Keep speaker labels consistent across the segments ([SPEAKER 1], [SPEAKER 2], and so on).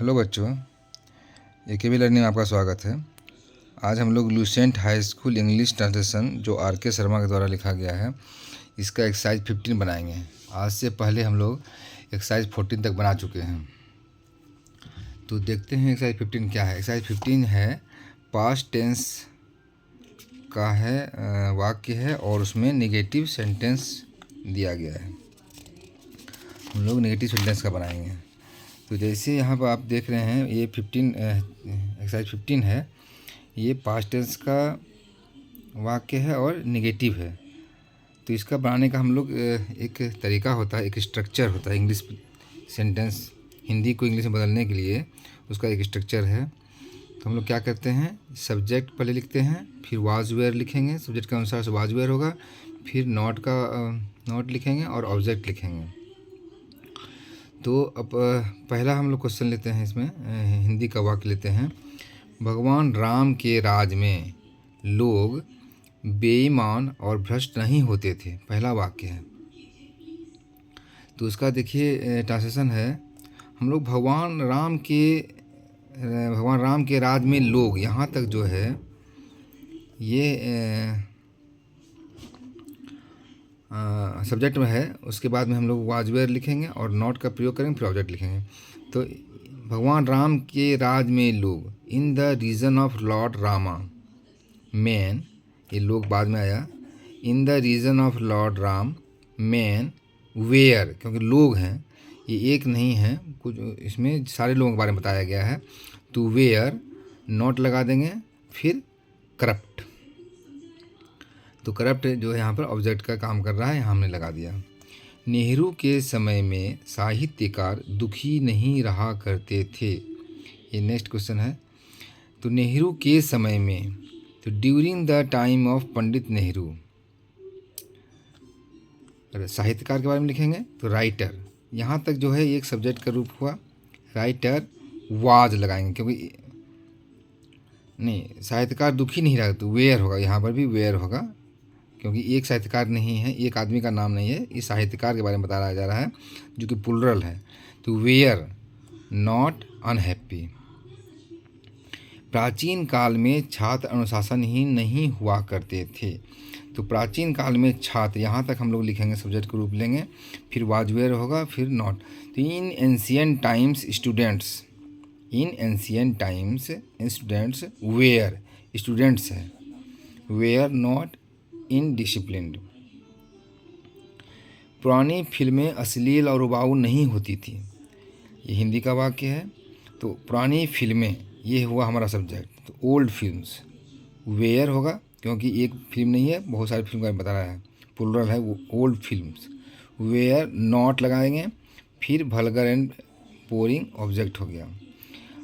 [SPEAKER 1] Hello बच्चों, AKB learning में आपका स्वागत है। आज हम लोग Lucent high school English translation जो RK शर्मा के द्वारा लिखा गया है, इसका एक्सरसाइज 15 बनाएंगे। आज से पहले हम लोग एक्सरसाइज 14 तक बना चुके हैं। तो देखते हैं एक्सरसाइज 15 क्या है। एक्सरसाइज 15 है पास्ट टेंस का है, वाक्य है और उसमें नेगेटिव सेंटेंस दिया गया है। हम लोग नेगेटिव सेंटेंस का बनाएंगे। तो जैसे यहाँ पर आप देख रहे हैं, ये एक्सरसाइज 15 है। ये पास्ट टेंस का वाक्य है और नेगेटिव है। तो इसका बनाने का हम लोग एक तरीका होता है, एक स्ट्रक्चर होता है। इंग्लिश सेंटेंस हिंदी को इंग्लिश में बदलने के लिए उसका एक स्ट्रक्चर है। तो हम लोग क्या करते हैं, सब्जेक्ट पहले लिखते हैं, फिर वाज वेयर लिखेंगे, सब्जेक्ट के अनुसार से वाज वेयर होगा, फिर नॉट लिखेंगे और ऑब्जेक्ट लिखेंगे। तो अब पहला हम लोग क्वेश्चन लेते हैं, इसमें हिंदी का वाक्य लेते हैं। भगवान राम के राज में लोग बेईमान और भ्रष्ट नहीं होते थे, पहला वाक्य है। तो उसका देखिए ट्रांसलेशन है, हम लोग भगवान राम के राज में लोग, यहाँ तक जो है ये सब्जेक्ट में है। उसके बाद में हम लोग वाज वेयर लिखेंगे और नॉट का प्रयोग करेंगे, फिर ऑब्जेक्ट लिखेंगे। तो भगवान राम के राज में लोग, in the region of lord Rama man, ये लोग बाद में आया, in the region of lord Ram man were, क्योंकि लोग हैं, ये एक नहीं है, कुछ इसमें सारे लोगों के बारे में बताया गया है। तो वेयर नॉट लगा देंगे, फिर करप्ट। तो करप्ट जो है यहाँ पर ऑब्जेक्ट का काम कर रहा है, यहाँ हमने लगा दिया। नेहरू के समय में साहित्यकार दुखी नहीं रहा करते थे, ये नेक्स्ट क्वेश्चन है। तो नेहरू के समय में, तो during the time of Pandit Nehru, साहित्यकार के बारे में लिखेंगे तो राइटर, यहाँ तक जो है एक सब्जेक्ट का रूप हुआ। राइटर वाज लगाएंगे, क्योंकि नहीं, साहित्यकार दुखी नहीं रहा, तो वेयर होगा, यहाँ पर भी वेयर होगा, क्योंकि एक साहित्यकार नहीं है, एक आदमी का नाम नहीं है, इस साहित्यकार के बारे में बताया जा रहा है जो कि प्लुरल है। तो वेयर नॉट अनहैप्पी। प्राचीन काल में छात्र अनुशासनहीन नहीं हुआ करते थे। तो प्राचीन काल में छात्र, यहाँ तक हम लोग लिखेंगे, सब्जेक्ट का रूप लेंगे, फिर वाज वेयर होगा, फिर नॉट। तो in ancient times students, in ancient times students were, students है, वेयर नॉट इनडिसिप्लिन्ड। पुरानी फिल्में अश्लील और उबाऊ नहीं होती थी, ये हिंदी का वाक्य है। तो पुरानी फिल्में, ये हुआ हमारा सब्जेक्ट। तो ओल्ड फिल्म्स वेयर होगा, क्योंकि एक फिल्म नहीं है, बहुत सारी फिल्म का बता रहा है, प्लुरल है, वो ओल्ड फिल्म्स। वेयर नॉट लगाएंगे, फिर वल्गर एंड बोरिंग ऑब्जेक्ट हो गया।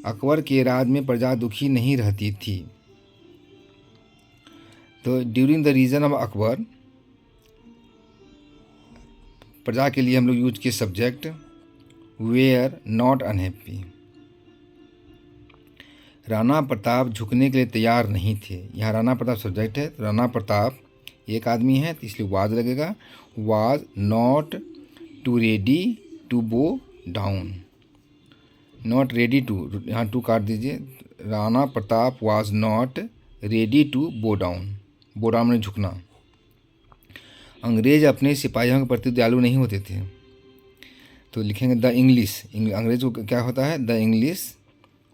[SPEAKER 1] अकबर के राज में प्रजा दुखी नहीं रहती थी। तो during the region of Akbar, प्रजा के लिए हम लोग यूज किए subject were not unhappy. Rana Pratap झुकने के लिए तैयार नहीं थे, यहाँ राणा प्रताप सब्जेक्ट है, तो राणा प्रताप एक आदमी है, तो इसलिए वाज लगेगा। Was not too ready to bow down, not ready to, यहाँ टू काट दीजिए। Rana Pratap was not ready to bow down, bow down में झुकना। अंग्रेज अपने सिपाहियों के प्रति दयालु नहीं होते थे। तो लिखेंगे द इंग्लिश, अंग्रेज को क्या होता है, द इंग्लिश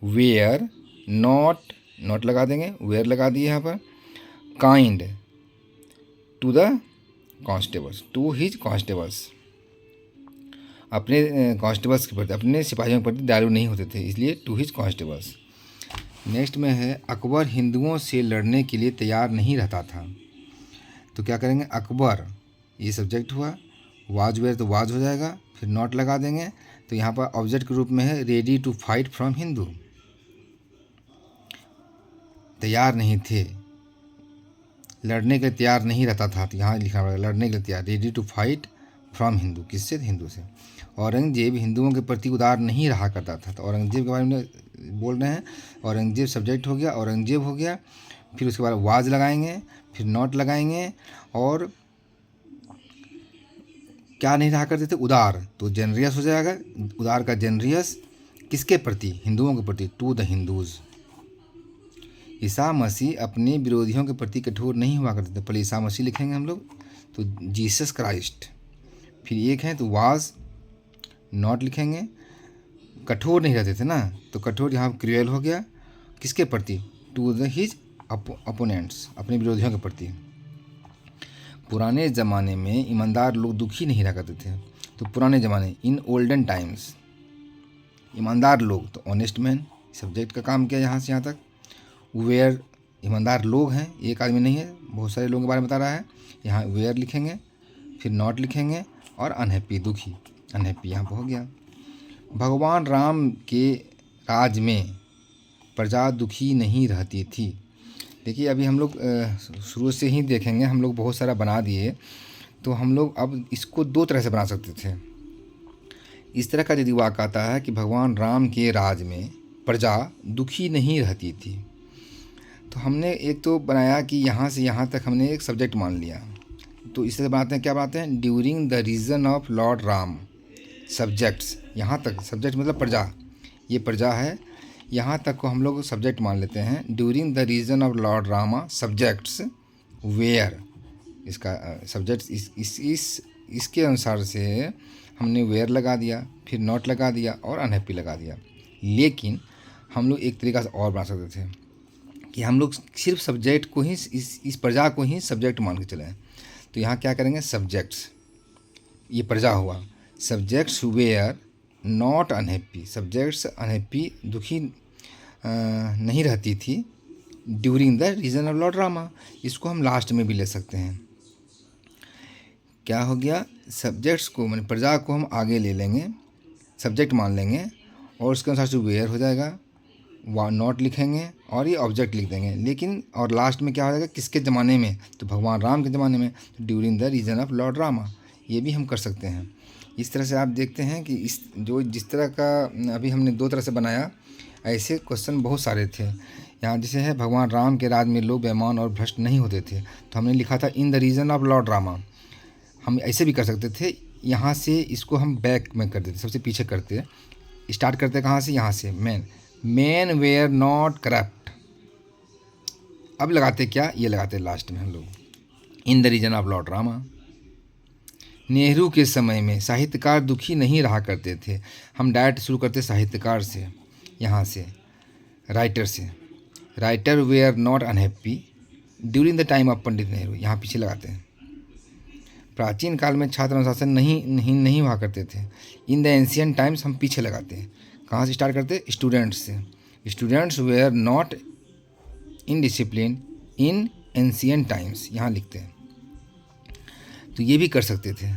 [SPEAKER 1] वेयर नॉट लगा देंगे, वेयर लगा दिए यहाँ पर। Kind to the constables, to his constables, अपने कॉन्स्टेबल्स के प्रति, अपने सिपाहियों के प्रति दयालु नहीं होते थे, इसलिए टू हिज कॉन्स्टेबल्स। नेक्स्ट में है, अकबर हिंदुओं से लड़ने के लिए तैयार नहीं रहता था। तो क्या करेंगे, अकबर ये सब्जेक्ट हुआ, वाज वेयर तो वाज हो जाएगा, फिर नॉट लगा देंगे। तो यहाँ पर ऑब्जेक्ट के रूप में है ready to fight from Hindu, तैयार नहीं थे, लड़ने के लिए तैयार नहीं रहता था, तो यहाँ लिखना पड़ेगा लड़ने के लिए तैयार, ready to fight from Hindu, किससे, हिंदू से। औरंगजेब हिंदुओं के प्रति उदार नहीं रहा करता था, तो औरंगजेब के बारे में बोल रहे हैं। औरंगजेब सब्जेक्ट हो गया, औरंगजेब हो गया, फिर उसके बाद वाज लगाएंगे, फिर नॉट लगाएंगे, और क्या नहीं रहा करते थे, उदार, तो जेनरियस हो जाएगा, उदार का जेनरियस, किसके प्रति? हिंदुओं के प्रति, to the Hindus. Isa Masih अपने विरोधियों के प्रति कठोर नहीं हुआ करते थे। पहले ईसा मसीह लिखेंगे हम लोग, तो जीसस क्राइस्ट। फिर एक है तो वाज, नॉट लिखेंगे, कठोर नहीं रहते थे ना, तो कठोर यहाँ क्रूएल हो गया। किसके प्रति? टू द हिज अपोनेंट्स, अपने विरोधियों के प्रति। पुराने ज़माने में ईमानदार लोग दुखी नहीं रहा करते थे। तो पुराने ज़माने, इन ओल्डन टाइम्स, ईमानदार लोग, तो ऑनेस्ट मैन सब्जेक्ट का काम किया यहाँ से यहाँ तक। वेयर, ईमानदार लोग हैं, एक आदमी नहीं है, बहुत सारे लोगों के बारे में बता रहा है। यहाँ वेयर लिखेंगे, फिर नॉट लिखेंगे, और अनहैप्पी, दुखी, अनहैप्पी यहाँ पर हो गया। भगवान राम के राज में प्रजा दुखी नहीं रहती थी। देखिए अभी हम लोग शुरू से ही देखेंगे, हम लोग बहुत सारा बना दिए, तो हम लोग अब इसको दो तरह से बना सकते थे। इस तरह का यदि वाक्य आता है कि भगवान राम के राज में प्रजा दुखी नहीं रहती थी, तो हमने एक तो बनाया कि यहाँ से यहाँ तक हमने एक सब्जेक्ट मान लिया। तो इस तरह बनाते हैं, क्या बनाते हैं? During the region of lord Ram, subjects, यहाँ तक सब्जेक्ट मतलब प्रजा, ये प्रजा है, यहाँ तक को हम लोग सब्जेक्ट मान लेते हैं। During the region of lord Rama subjects were, इसका सब्जेक्ट्स इसके अनुसार से हमने वेयर लगा दिया, फिर नॉट लगा दिया और अनहैप्पी लगा दिया। लेकिन हम लोग एक तरीका से और बना सकते थे कि हम लोग सिर्फ सब्जेक्ट को ही, इस प्रजा को ही सब्जेक्ट मान के चलें। तो यहाँ क्या करेंगे? सब्जेक्ट्स, ये प्रजा हुआ, subjects were not unhappy, subjects unhappy, दुखी नहीं रहती थी। During the region of lord Rama, इसको हम लास्ट में भी ले सकते हैं। क्या हो गया? सब्जेक्ट्स को, मैंने प्रजा को हम आगे ले लेंगे, सब्जेक्ट मान लेंगे, और उसके अनुसार से वेयर हो जाएगा, नॉट लिखेंगे और ये ऑब्जेक्ट लिख देंगे। लेकिन और लास्ट में क्या हो जाएगा? किसके ज़माने में? तो भगवान राम के ज़माने में, तो during the region of lord Rama, ये भी हम कर सकते हैं। इस तरह से आप देखते हैं कि जिस तरह का अभी हमने दो तरह से बनाया, ऐसे क्वेश्चन बहुत सारे थे। यहाँ जैसे है भगवान राम के राज में लोग बेईमान और भ्रष्ट नहीं होते थे, तो हमने लिखा था in the region of lord Rama. हम ऐसे भी कर सकते थे, यहाँ से इसको हम बैक में कर देते, सबसे पीछे करते, स्टार्ट करते कहाँ से? यहाँ से, मैन वेयर नॉट करप्ट। अब लगाते क्या? ये लगाते लास्ट में हम लोग in the region of lord Rama. Nehru के समय में साहित्यकार दुखी नहीं रहा करते थे। हम डायरेक्ट शुरू करते साहित्यकार से, यहाँ से राइटर से। Writer were not unhappy during the time of Pandit Nehru, यहाँ पीछे लगाते हैं। प्राचीन काल में छात्र अनुशासन नहीं हुआ करते थे। इन द एंशियंट टाइम्स हम पीछे लगाते हैं। कहाँ से स्टार्ट करते? स्टूडेंट्स से। Students were not indiscipline in ancient times, यहाँ लिखते हैं। तो ये भी कर सकते थे।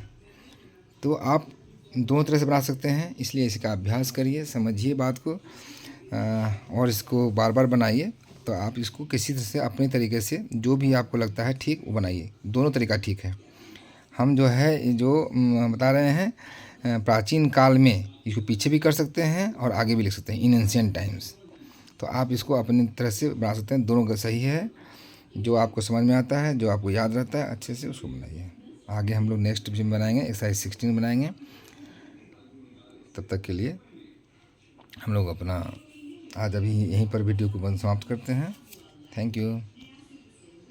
[SPEAKER 1] तो आप दोनों तरह से बना सकते हैं, इसलिए इसका अभ्यास करिए, समझिए बात को, और इसको बार बार बनाइए। तो आप इसको किसी तरह से अपने तरीके से जो भी आपको लगता है ठीक वो बनाइए। दोनों तरीका ठीक है। हम जो है जो बता रहे हैं प्राचीन काल में, इसको पीछे भी कर सकते हैं और आगे भी लिख सकते हैं, इन एंशिएंट टाइम्स। तो आप इसको अपनी तरह से बना सकते हैं, दोनों का सही है। जो आपको समझ में आता है, जो आपको याद रहता है अच्छे से, उसको बनाइए। आगे हम लोग नेक्स्ट जिम बनाएंगे, एक्सरसाइज 16 बनाएंगे। तब तक के लिए हम लोग अपना आज अभी यहीं पर वीडियो को बंद समाप्त करते हैं। Thank you.